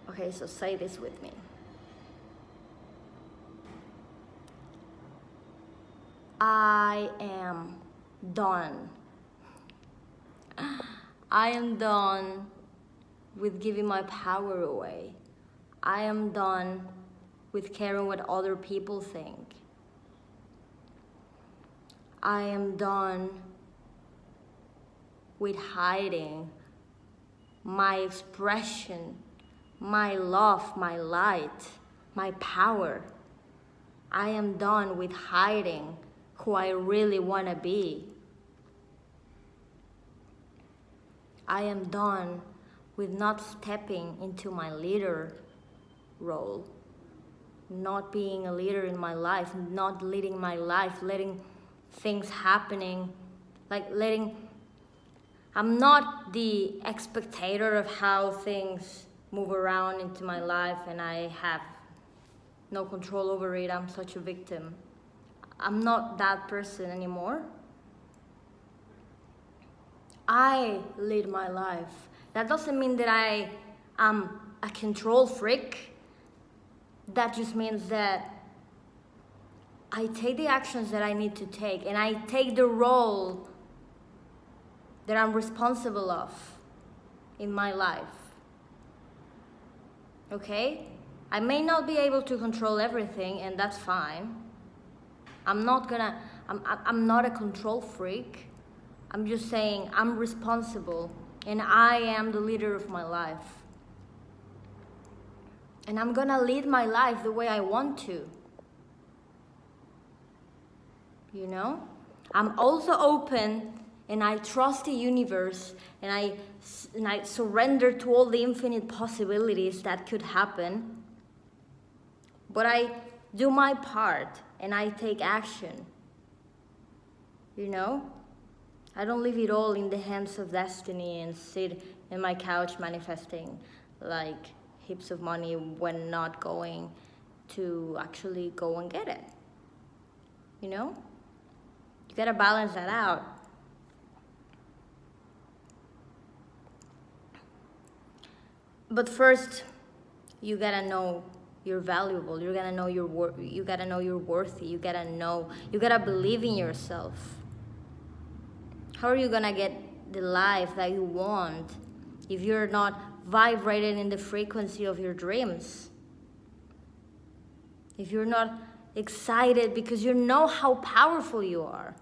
Okay, so say this with me. I am done. I am done with giving my power away. I am done with caring what other people think. I am done with hiding my expression, my love, my light, my power. I am done with hiding who I really want to be. I am done with not stepping into my leader role, not being a leader in my life, not leading my life, letting things happening, I'm not the spectator of how things move around into my life and I have no control over it. I'm such a victim. I'm not that person anymore. I lead my life. That doesn't mean that I am a control freak. That just means that I take the actions that I need to take and I take the role that I'm responsible of in my life. Okay? I may not be able to control everything, and that's fine. I'm not a control freak. I'm just saying I'm responsible and I am the leader of my life. And I'm gonna lead my life the way I want to. You know? I'm also open and I trust the universe and I surrender to all the infinite possibilities that could happen. But I do my part and I take action. You know? I don't leave it all in the hands of destiny and sit in my couch manifesting like heaps of money when not going to actually go and get it. You know? You gotta balance that out. But first, you gotta know you're valuable. You gotta know you gotta know you're worthy. You gotta believe in yourself. How are you gonna get the life that you want if you're not vibrating in the frequency of your dreams? If you're not excited because you know how powerful you are.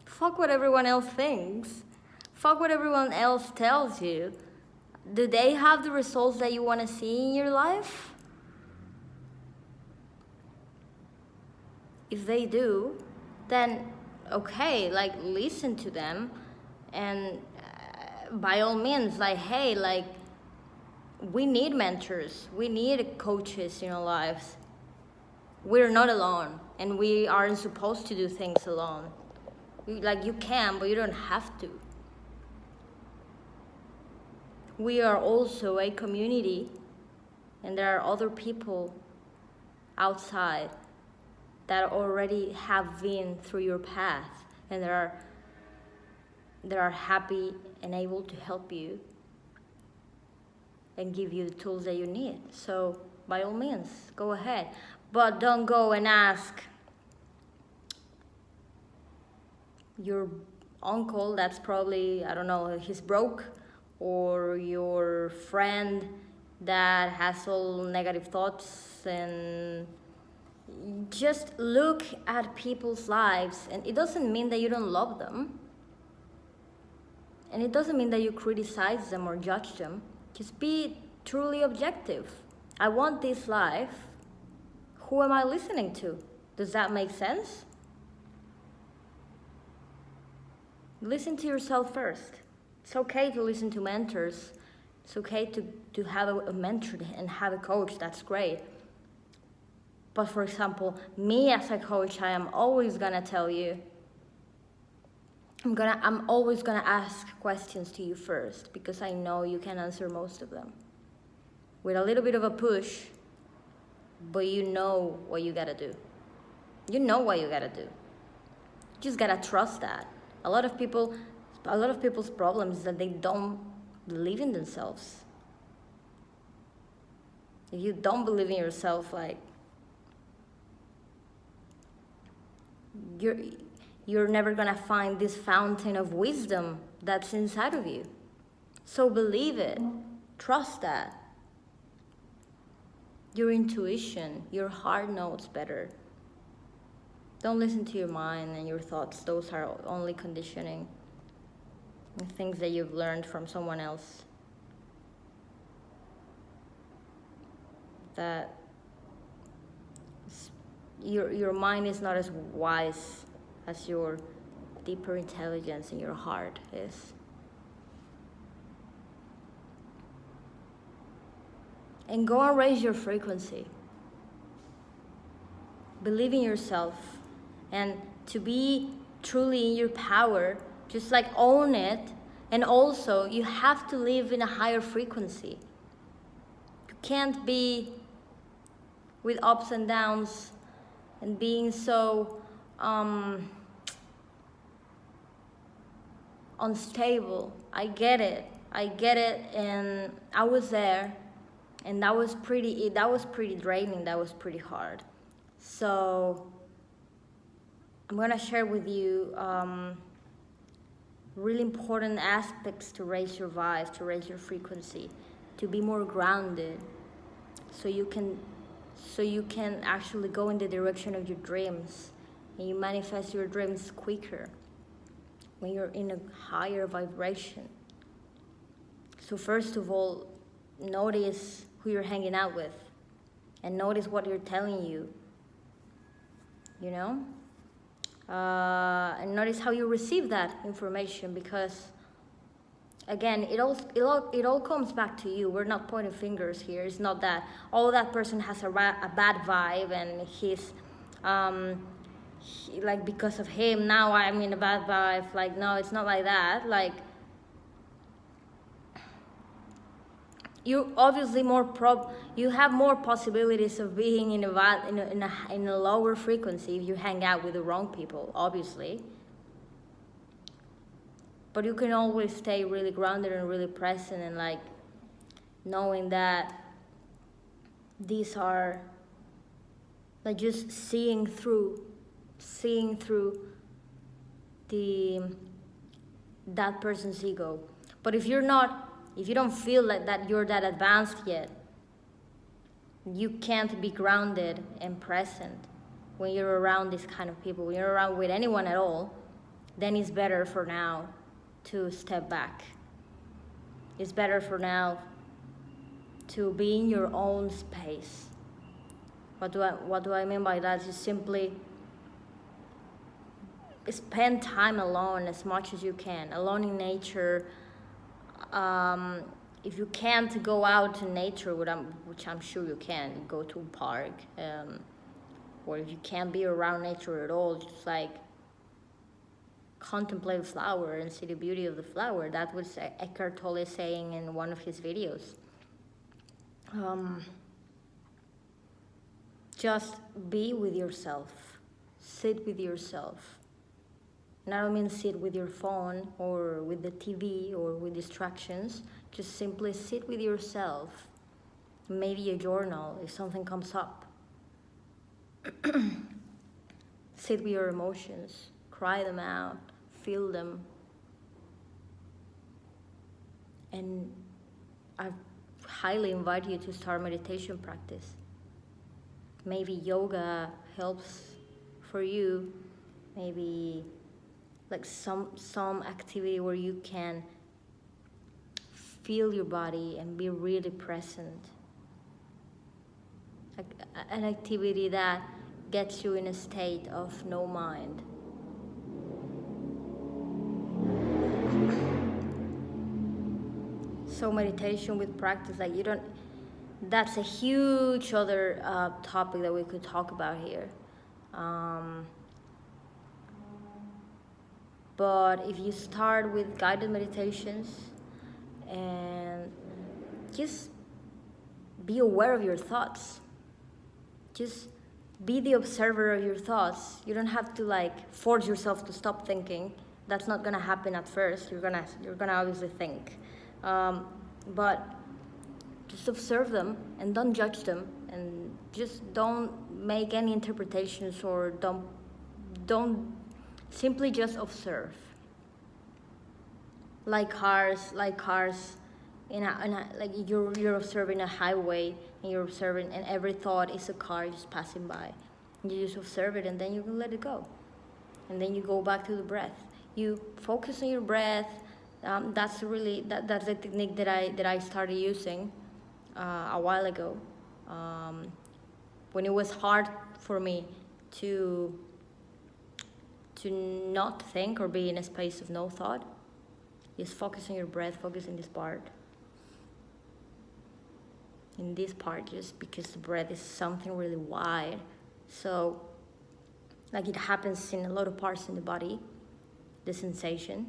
Fuck what everyone else thinks. Fuck what everyone else tells you. Do they have the results that you want to see in your life? If they do, then okay, like listen to them and by all means, like, hey, like we need mentors, we need coaches in our lives. We're not alone and we aren't supposed to do things alone. You can, but you don't have to. We are also a community and there are other people outside that already have been through your path and that are happy and able to help you and give you the tools that you need. So by all means, go ahead. But don't go and ask your uncle that's probably, I don't know, he's broke, or your friend that has all negative thoughts, and just look at people's lives. And it doesn't mean that you don't love them. And it doesn't mean that you criticize them or judge them. Just be truly objective. I want this life. Who am I listening to? Does that make sense? Listen to yourself first. It's okay to listen to mentors. It's okay to have a mentor and have a coach. That's great. But for example, me as a coach, I am always gonna tell you, I'm always gonna ask questions to you first because I know you can answer most of them. With a little bit of a push, but you know what you gotta do. You know what you gotta do. You just gotta trust that. A lot of people's problem is that they don't believe in themselves. If you don't believe in yourself, like, you're never gonna find this fountain of wisdom that's inside of you. So believe it. Trust that. Your intuition, your heart knows better. Don't listen to your mind and your thoughts. Those are only conditioning and things that you've learned from someone else. That your mind is not as wise as your deeper intelligence in your heart is. And go and raise your frequency. Believe in yourself. And to be truly in your power, just like own it. And also, you have to live in a higher frequency. You can't be with ups and downs and being so unstable. I get it, and I was there, and that was pretty draining, that was pretty hard. So I'm gonna share with you really important aspects to raise your vibes, to raise your frequency, to be more grounded, so you can actually go in the direction of your dreams, and you manifest your dreams quicker when you're in a higher vibration. So first of all, notice who you're hanging out with, and notice what you're telling you, you know? And notice how you receive that information, because again, it all comes back to you. We're not pointing fingers here. It's not that, oh, that person has a bad vibe and he's like, because of him now I'm in a bad vibe. Like, no, it's not like that. Like, you obviously you have more possibilities of being in a lower frequency if you hang out with the wrong people, obviously. But you can always stay really grounded and really present, and like knowing that these are like just seeing through that person's ego. But if you don't feel like that you're that advanced yet, you can't be grounded and present when you're around these kind of people. When you're around with anyone at all, then it's better for now to step back. It's better for now to be in your own space. What do I mean by that? Just simply spend time alone as much as you can, alone in nature. If you can't go out to nature, which I'm sure you can, go to a park, or if you can't be around nature at all, just like contemplate a flower and see the beauty of the flower. That was Eckhart Tolle saying in one of his videos. Just be with yourself. Sit with yourself. And I don't mean sit with your phone or with the TV or with distractions. Just simply sit with yourself. Maybe a journal if something comes up. Sit with your emotions. Cry them out. Feel them. And I highly invite you to start meditation practice. Maybe yoga helps for you. Maybe like some activity where you can feel your body and be really present. Like an activity that gets you in a state of no mind. So meditation with practice, like that's a huge other topic that we could talk about here. But if you start with guided meditations and just be aware of your thoughts. Just be the observer of your thoughts. You don't have to like force yourself to stop thinking. That's not gonna happen at first. You're gonna obviously think. But just observe them and don't judge them, and just don't make any interpretations, or don't simply just observe. Like cars, in a like you're observing a highway, and you're observing, and every thought is a car just passing by. And you just observe it, and then you can let it go, and then you go back to the breath. You focus on your breath. That's the technique that I started using a while ago, when it was hard for me to not think or be in a space of no thought. Just focus on your breath, focus on this part. In this part, just because the breath is something really wide. So, like, it happens in a lot of parts in the body, the sensation.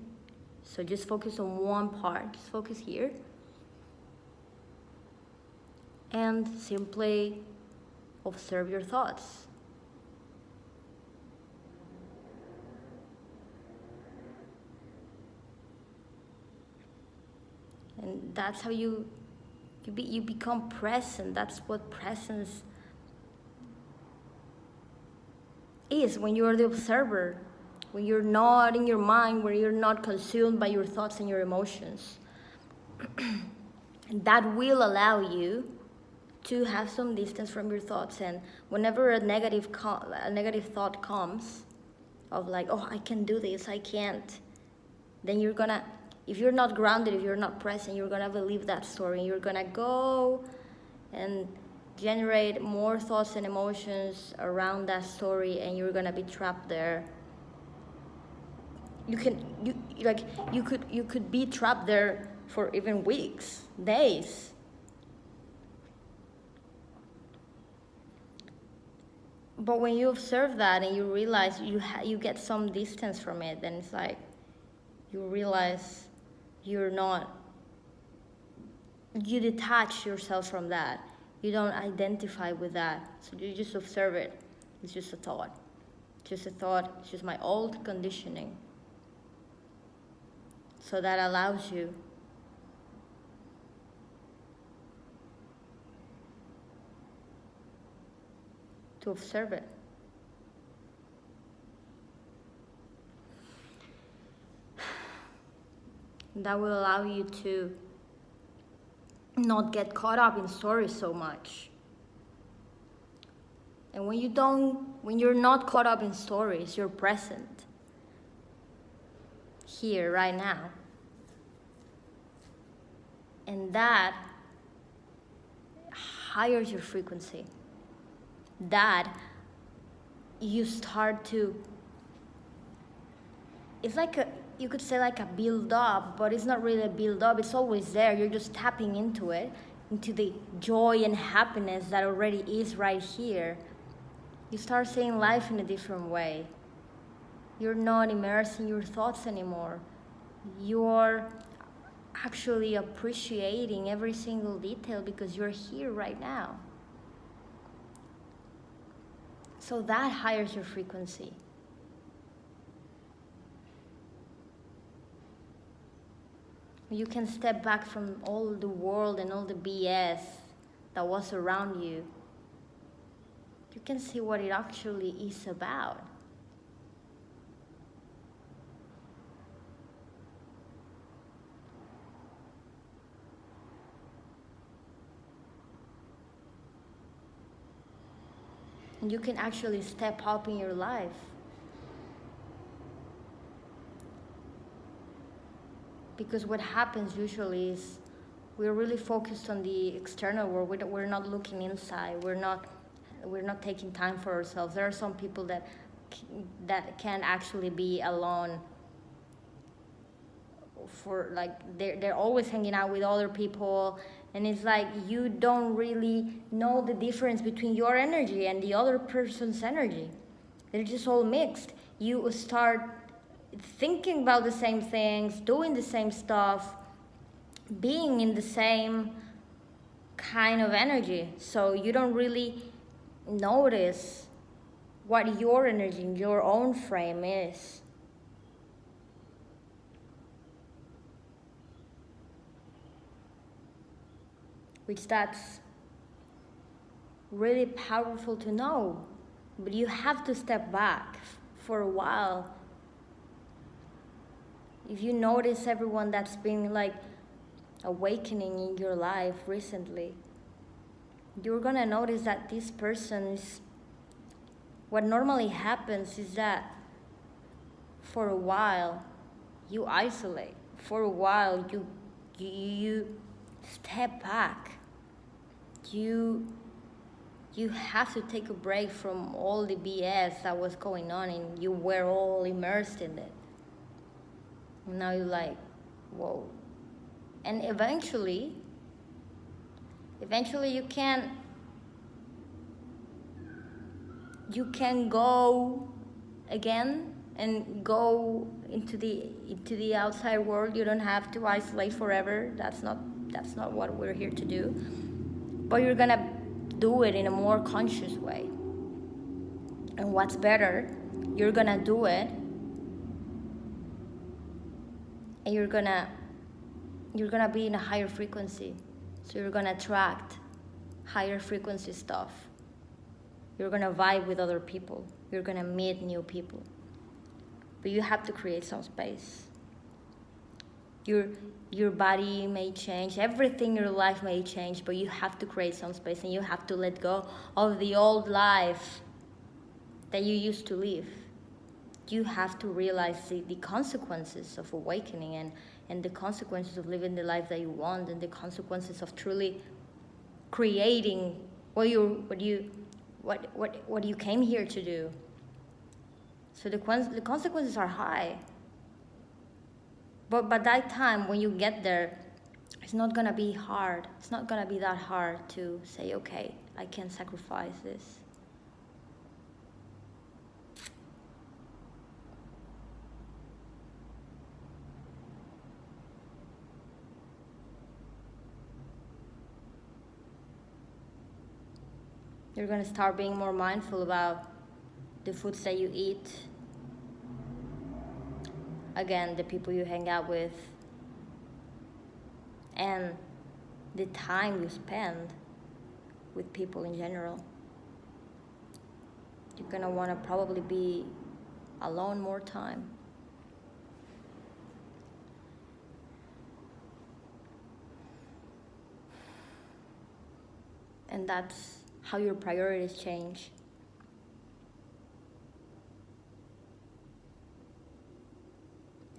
So just focus on one part, just focus here. And simply observe your thoughts. And that's how you become present. That's what presence is, when you're the observer, when you're not in your mind, when you're not consumed by your thoughts and your emotions. And that will allow you to have some distance from your thoughts. And whenever a negative thought comes, of like, oh, I can do this, I can't, then you're gonna, if you're not grounded, if you're not present, you're gonna believe that story. You're gonna go and generate more thoughts and emotions around that story, and you're gonna be trapped there. You could be trapped there for even weeks, days. But when you observe that and you realize you get some distance from it, then it's like you realize you detach yourself from that. You don't identify with that. So you just observe it. It's just a thought. Just a thought. It's just my old conditioning. So that allows you to observe it. That will allow you to not get caught up in stories so much. And when you're not caught up in stories, you're present here, right now. And that higher your frequency. That you start to, it's like you could say like a build up, but it's not really a build up, it's always there. You're just tapping into it, into the joy and happiness that already is right here. You start seeing life in a different way. You're not immersed in your thoughts anymore. You're actually appreciating every single detail because you're here right now. So that higher your frequency. You can step back from all the world and all the BS that was around you. You can see what it actually is about. And you can actually step up in your life. Because what happens usually is we're really focused on the external world. We're not looking inside. We're not taking time for ourselves. There are some people that can actually be alone. For like they're always hanging out with other people, and it's like you don't really know the difference between your energy and the other person's energy. They're just all mixed. You start thinking about the same things, doing the same stuff, being in the same kind of energy. So you don't really notice what your energy in your own frame is. which that's really powerful to know. But you have to step back for a while. If you notice everyone that's been like awakening in your life recently, you're gonna notice that this person is, what normally happens is that for a while you isolate, for a while you step back, you have to take a break from all the BS that was going on and you were all immersed in it. And now you're like, whoa. And eventually you can go again and go into the outside world. You don't have to isolate forever. That's not what we're here to do. But you're gonna do it in a more conscious way. And what's better, you're gonna do it and you're gonna be in a higher frequency. So you're gonna attract higher frequency stuff. You're gonna vibe with other people. You're gonna meet new people. But you have to create some space. Your body may change, everything in your life may change, but you have to create some space and you have to let go of the old life that you used to live. You have to realize the consequences of awakening and the consequences of living the life that you want and the consequences of truly creating what you came here to do. So the consequences are high. But by that time, when you get there, it's not gonna be hard. It's not gonna be that hard to say, okay, I can sacrifice this. You're gonna start being more mindful about the foods that you eat. Again, the people you hang out with, and the time you spend with people in general. You're gonna wanna probably be alone more time. And that's how your priorities change.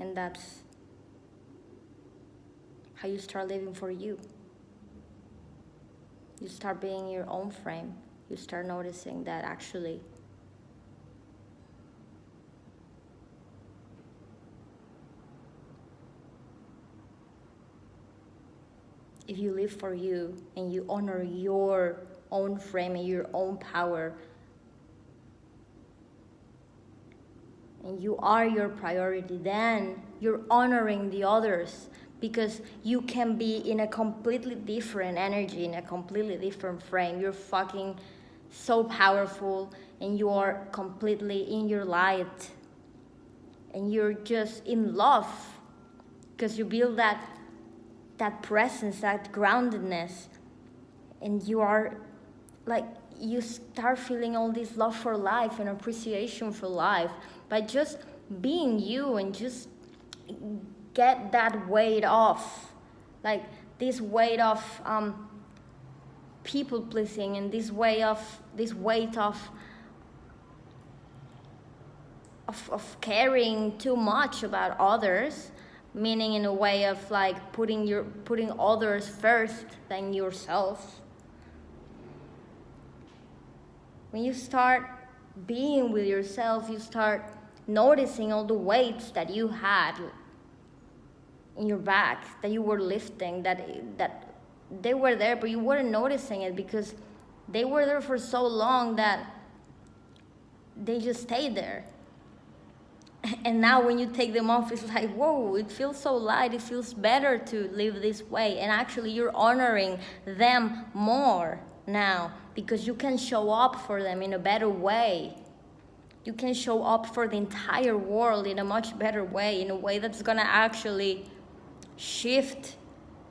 And that's how you start living for you. You start being your own frame. You start noticing that actually if you live for you and you honor your own frame and your own power, and you are your priority, then you're honoring the others, because you can be in a completely different energy, in a completely different frame. You're fucking so powerful and you are completely in your light and you're just in love because you build that presence, that groundedness, and you are like, you start feeling all this love for life and appreciation for life by just being you, and just get that weight off, like this weight of people pleasing, and this weight of caring too much about others, meaning in a way of like putting others first than yourself. When you start being with yourself, you start noticing all the weights that you had in your back, that you were lifting, that they were there, but you weren't noticing it because they were there for so long that they just stayed there. And now when you take them off, it's like, whoa, it feels so light, it feels better to live this way. And actually you're honoring them more now, because you can show up for them in a better way. You can show up for the entire world in a much better way, in a way that's gonna actually shift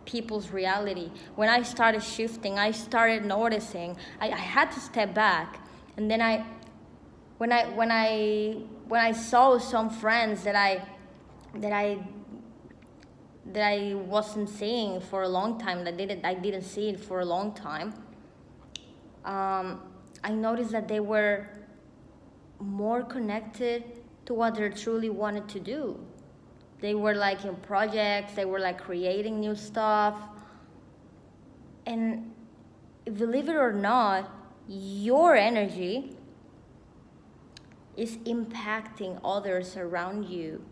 people's reality. When I started shifting, I started noticing. I had to step back, and then when I saw some friends that I wasn't seeing for a long time, I didn't see it for a long time. I noticed that they were more connected to what they truly wanted to do. They were like in projects, they were like creating new stuff. And believe it or not, your energy is impacting others around you.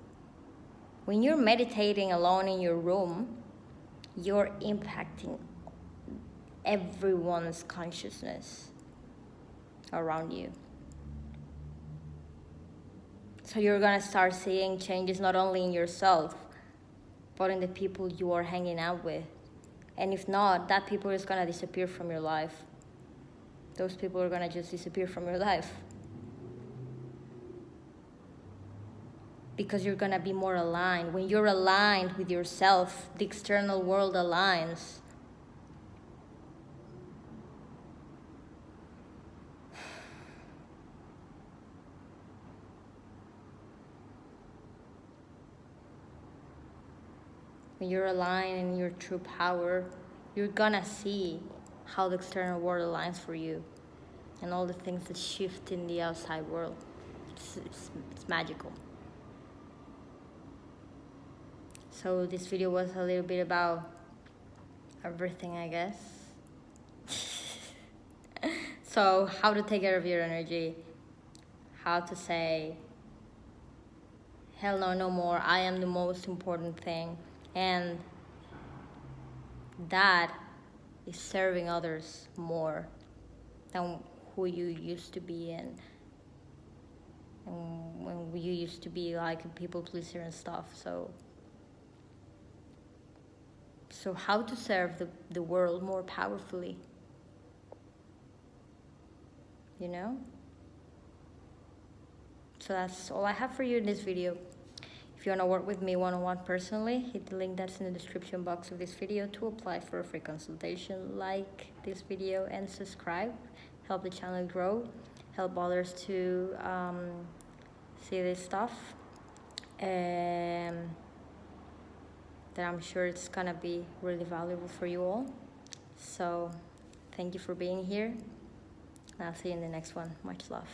When you're meditating alone in your room, you're impacting everyone's consciousness around you. So you're gonna start seeing changes not only in yourself, but in the people you are hanging out with. And if not, that people is gonna disappear from your life. Those people are gonna just disappear from your life. Because you're gonna be more aligned. When you're aligned with yourself, the external world aligns. When you're aligned in your true power, you're gonna see how the external world aligns for you and all the things that shift in the outside world. It's magical. So this video was a little bit about everything, I guess. So how to take care of your energy, how to say, hell no, no more, I am the most important thing. And that is serving others more than who you used to be and when you used to be like a people pleaser and stuff. So how to serve the world more powerfully, you know? So that's all I have for you in this video. If you want to work with me one-on-one personally, hit the link that's in the description box of this video to apply for a free consultation. Like this video and subscribe. Help the channel grow. Help others to see this stuff. That I'm sure it's gonna be really valuable for you all. So thank you for being here. And I'll see you in the next one. Much love.